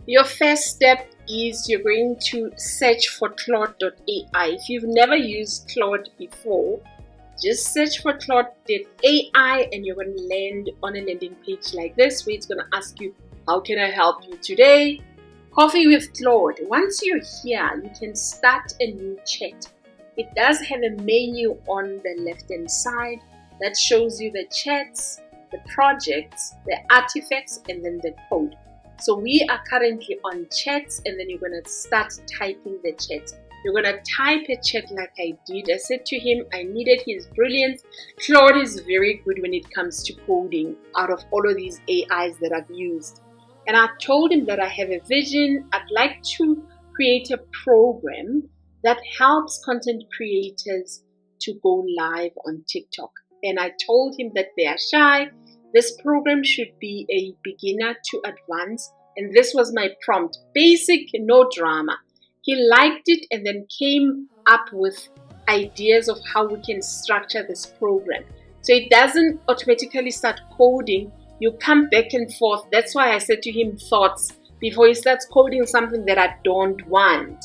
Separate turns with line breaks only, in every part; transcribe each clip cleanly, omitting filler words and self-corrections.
Your first step is you're going to search for Claude AI. If you've never used Claude before, just search for Claude AI and you're going to land on a landing page like this where it's going to ask you, how can I help you today? Coffee with Claude. Once you're here, you can start a new chat. It does have a menu on the left hand side that shows you the chats, the projects, the artifacts, and then the code. So we are currently on chats, and then you're going to start typing the chat. You're going to type a chat like I did. I said to him, I needed his brilliance. Claude is very good when it comes to coding out of all of these AIs that I've used. And I told him that I have a vision. I'd like to create a program that helps content creators to go live on TikTok. And I told him that they are shy. This program should be a beginner to advanced, and this was my prompt. Basic, no drama. He liked it and then came up with ideas of how we can structure this program. So it doesn't automatically start coding. You come back and forth. That's why I said to him thoughts before he starts coding something that I don't want.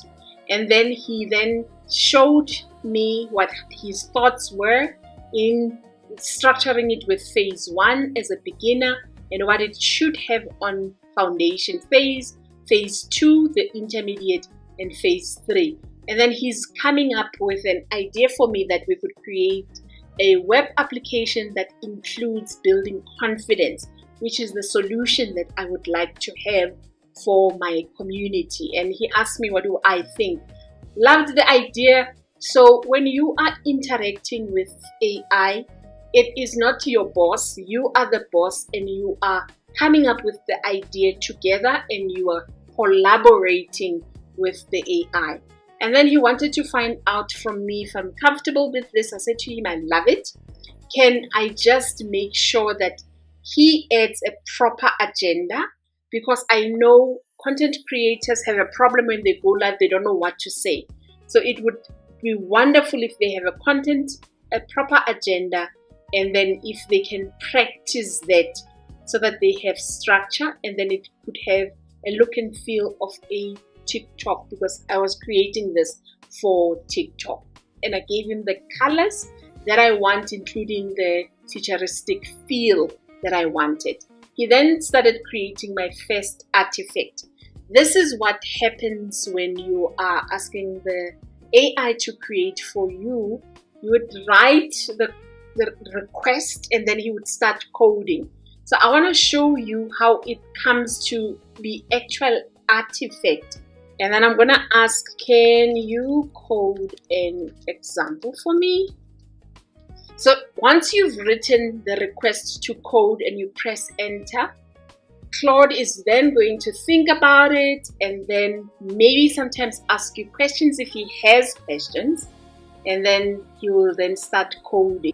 And then he then showed me what his thoughts were in structuring it with phase 1 as a beginner and what it should have on foundation phase, phase 2, the intermediate, and phase 3. And then he's coming up with an idea for me that we could create a web application that includes building confidence, which is the solution that I would like to have for my community. And he asked me, what do I think? Loved the idea. So when you are interacting with AI, it is not your boss. You are the boss, and you are coming up with the idea together, and you are collaborating with the AI. And then he wanted to find out from me if I'm comfortable with this. I said to him, I love it. Can I just make sure that he adds a proper agenda? Because I know content creators have a problem when they go live, they don't know what to say. So it would be wonderful if they have a proper agenda, and then if they can practice that so that they have structure, and then it could have a look and feel of a TikTok, because I was creating this for TikTok. And I gave him the colors that I want, including the futuristic feel that I wanted. He then started creating my first artifact. This is what happens when you are asking the AI to create for you. You would write the request, and then he would start coding. So I want to show you how it comes to the actual artifact. And then I'm going to ask, can you code an example for me? So once you've written the request to code and you press enter, Claude is then going to think about it, and then maybe sometimes ask you questions if he has questions, and then he will then start coding.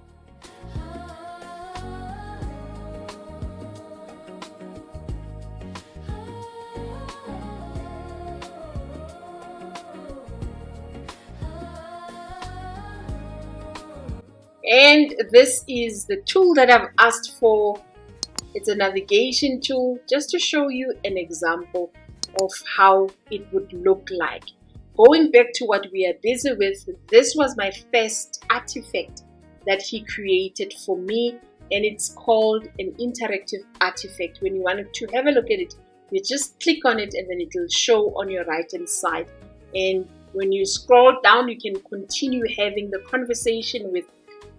And this is the tool that I've asked for. It's a navigation tool, just to show you an example of how it would look like. Going back to what we are busy with, this was my first artifact that he created for me, and it's called an interactive artifact. When you want to have a look at it, you just click on it, and then it will show on your right hand side. And when you scroll down, you can continue having the conversation with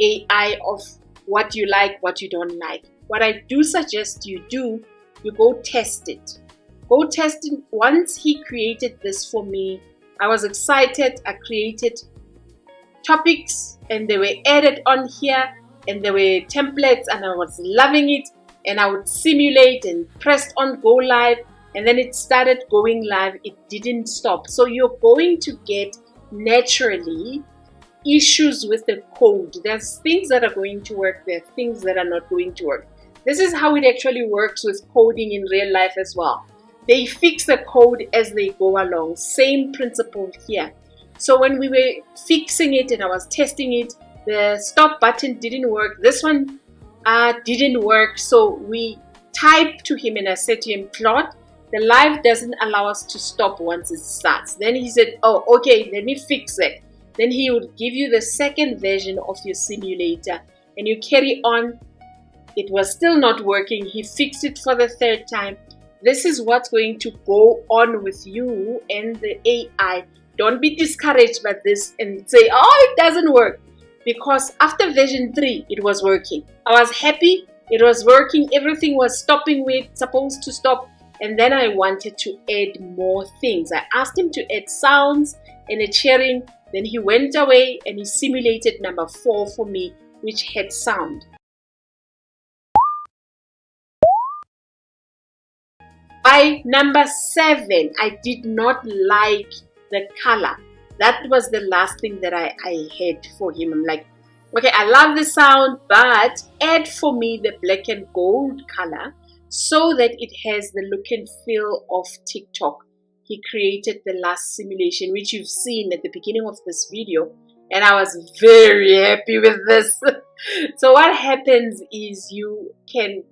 AI of what you like, what you don't like. What I do suggest you do, you go test it. Go test it. Once he created this for me, I was excited. I created topics, and they were added on here, and there were templates, and I was loving it. And I would simulate and pressed on go live, and then it started going live. It didn't stop. So you're going to get naturally issues with the code. There's things that are going to work, there are things that are not going to work. This is how it actually works with coding in real life as well. They fix the code as they go along. Same principle here. So when we were fixing it and I was testing it, the stop button didn't work. This one didn't work. So we typed to him, and I said to him, Claude, The live doesn't allow us to stop once it starts. Then he said, oh, okay, let me fix it. Then he would give you the second version of your simulator and you carry on. It was still not working. He fixed it for the third time. This is what's going to go on with you and the AI. Don't be discouraged by this and say, oh, it doesn't work. Because after version 3, it was working. I was happy. It was working. Everything was stopping where it's supposed to stop. And then I wanted to add more things. I asked him to add sounds and a cheering. Then he went away and he simulated number 4 for me, which had sound. By number 7, I did not like the color. That was the last thing that I had for him. I'm like, okay, I love the sound, but add for me the black and gold color so that it has the look and feel of TikTok. He created the last simulation, which you've seen at the beginning of this video, and I was very happy with this. So what happens is you can,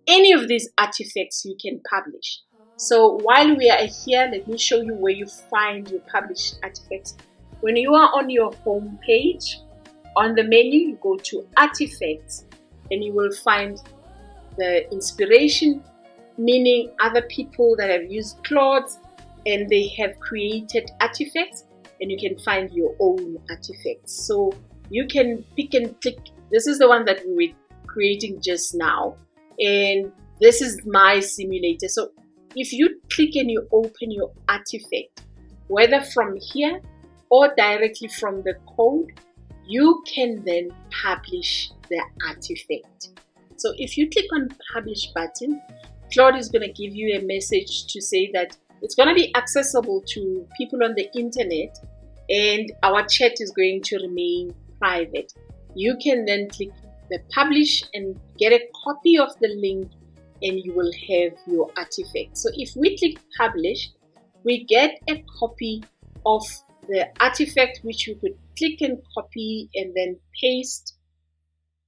any of these artifacts you can publish. So while we are here, let me show you where you find your published artifacts. When you are on your home page, on the menu, you go to artifacts and you will find the inspiration, meaning other people that have used Claude and they have created artifacts, and you can find your own artifacts. So you can pick and click. This is the one that we were creating just now, and this is my simulator. So if you click and you open your artifact, whether from here or directly from the code, you can then publish the artifact. So if you click on publish button, Claude is going to give you a message to say that it's going to be accessible to people on the internet and our chat is going to remain private. You can then click the publish and get a copy of the link and you will have your artifact. So if we click publish, we get a copy of the artifact which you could click and copy and then paste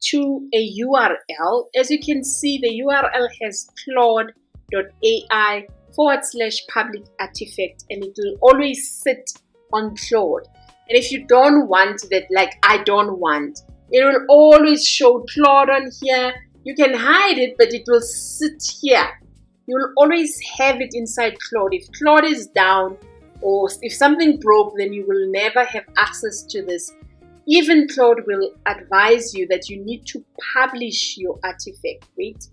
to a URL. As you can see, the URL has claude.ai/public artifact, and it will always sit on Claude. And if you don't want that, like I don't want, it will always show Claude on here. You can hide it, but it will sit here. You will always have it inside Claude. If Claude is down or if something broke, then you will never have access to this. Even Claude will advise you that you need to publish your artifact. Wait,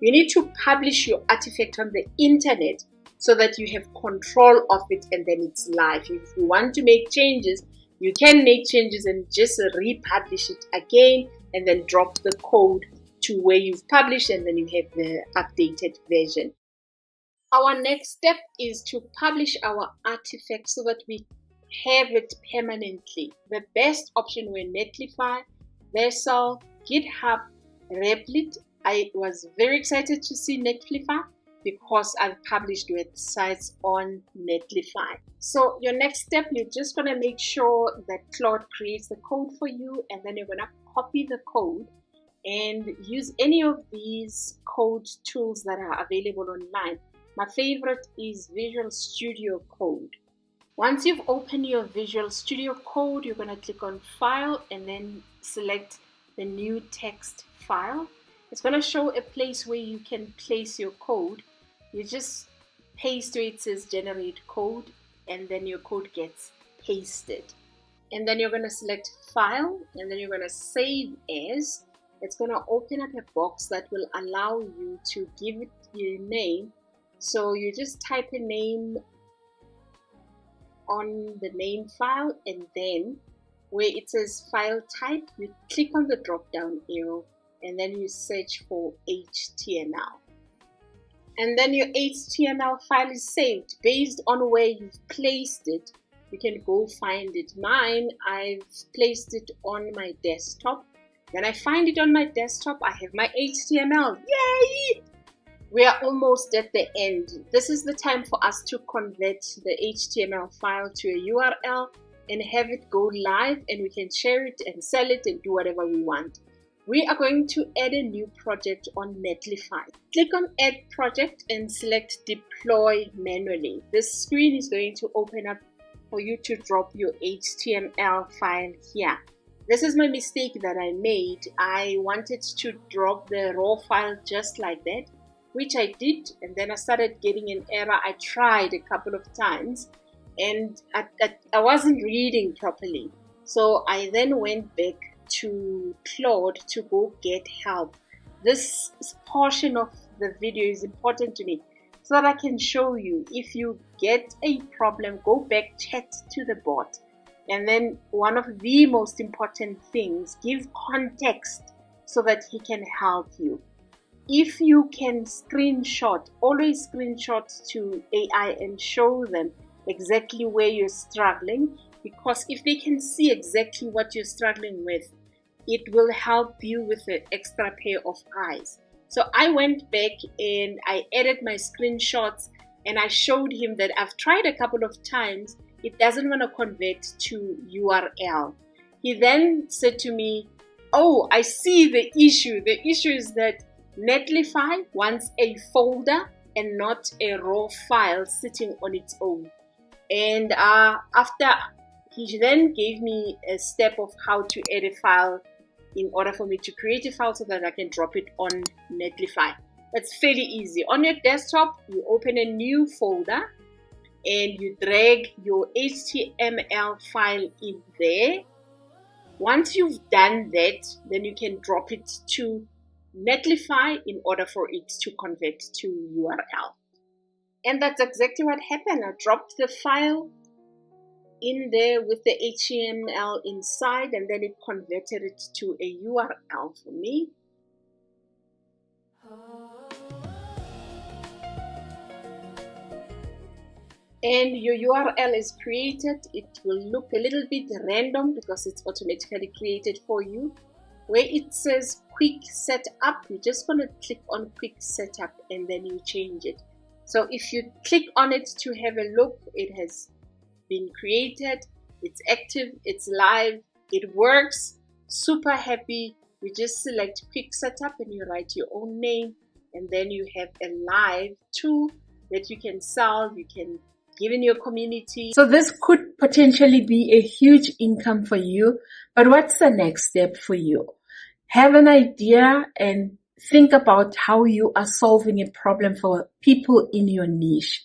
you need to publish your artifact on the internet so that you have control of it and then it's live. If you want to make changes, you can make changes and just republish it again and then drop the code to where you've published, and then you have the updated version. Our next step is to publish our artifact so that we have it permanently. The best option were Netlify, Vercel, GitHub, Replit. I was very excited to see Netlify because I've published websites on Netlify. So your next step, you're just going to make sure that Claude creates the code for you, and then you're going to copy the code and use any of these code tools that are available online. My favorite is Visual Studio Code. Once you've opened your Visual Studio Code, you're going to click on File and then select the new text file. It's going to show a place where you can place your code. You just paste where it says Generate Code, and then your code gets pasted. And then you're going to select File, and then you're going to Save As. It's going to open up a box that will allow you to give it your name. So you just type a name on the name file, and then where it says file type, you click on the drop down arrow and then you search for HTML. And then your HTML file is saved based on where you've placed it. You can go find it. Mine, I've placed it on my desktop. When I find it on my desktop, I have my HTML. Yay! We are almost at the end. This is the time for us to convert the HTML file to a URL and have it go live, and we can share it and sell it and do whatever we want. We are going to add a new project on Netlify. Click on Add Project and select Deploy Manually. This screen is going to open up for you to drop your HTML file here. This is my mistake that I made. I wanted to drop the raw file just like that, which I did, and then I started getting an error. I tried a couple of times and I wasn't reading properly. So I then went back to Claude to go get help. This portion of the video is important to me so that I can show you. If you get a problem, go back, chat to the bot. And then one of the most important things, give context so that he can help you. If you can screenshot, always screenshot to AI and show them exactly where you're struggling, because if they can see exactly what you're struggling with, it will help you with an extra pair of eyes. So I went back and I added my screenshots and I showed him that I've tried a couple of times. It doesn't want to convert to URL. He then said to me, oh, I see the issue. The issue is that Netlify wants a folder and not a raw file sitting on its own. And after he then gave me a step of how to add a file in order for me to create a file so that I can drop it on Netlify. It's fairly easy. On your desktop, you open a new folder and you drag your HTML file in there. Once you've done that, then you can drop it to Netlify in order for it to convert to URL. And that's exactly what happened. I dropped the file in there with the HTML inside, and then it converted it to a URL for me. And your URL is created. It will look a little bit random because it's automatically created for you. Where it says quick setup, you're just going to click on quick setup and then you change it. So if you click on it to have a look, it has been created, it's active, it's live, it works. Super happy. You just select quick setup and you write your own name, and then you have a live tool that you can sell, you can give in your community. So this could potentially be a huge income for you, but what's the next step for you? Have an idea and think about how you are solving a problem for people in your niche.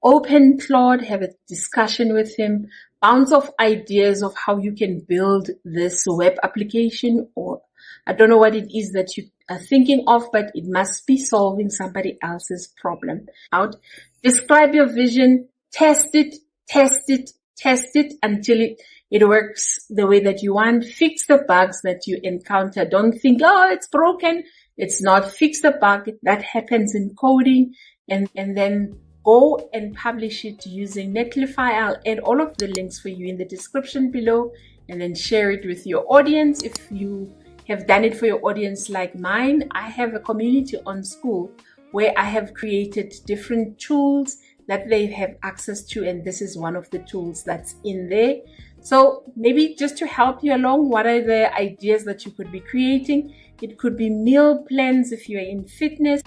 Open Claude, have a discussion with him, bounce off ideas of how you can build this web application, or I don't know what it is that you are thinking of, but it must be solving somebody else's problem. Describe your vision, test it until it works the way that you want. Fix the bugs that you encounter. Don't think, oh, it's broken. It's not. Fix the bug. That happens in coding, and then go and publish it using Netlify. I'll add all of the links for you in the description below, and then share it with your audience. If you have done it for your audience like mine, I have a community on School where I have created different tools that they have access to, and this is one of the tools that's in there. So maybe just to help you along, what are the ideas that you could be creating? It could be meal plans if you're in fitness.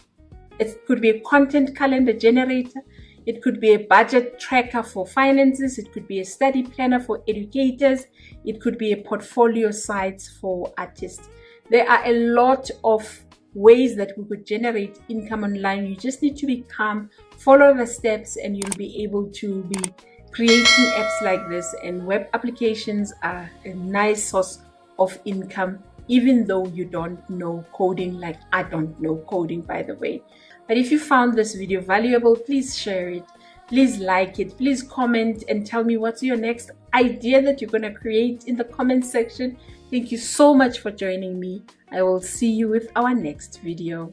It could be a content calendar generator. It could be a budget tracker for finances. It could be a study planner for educators. It could be a portfolio site for artists. There are a lot of ways that we could generate income online. You just need to be calm, follow the steps, and you'll be able to be creating apps like this. And web applications are a nice source of income, even though you don't know coding, like I don't know coding, by the way. But if you found this video valuable, please share it, please like it, please comment and tell me what's your next idea that you're going to create in the comment section. Thank you so much for joining me. I will see you with our next video.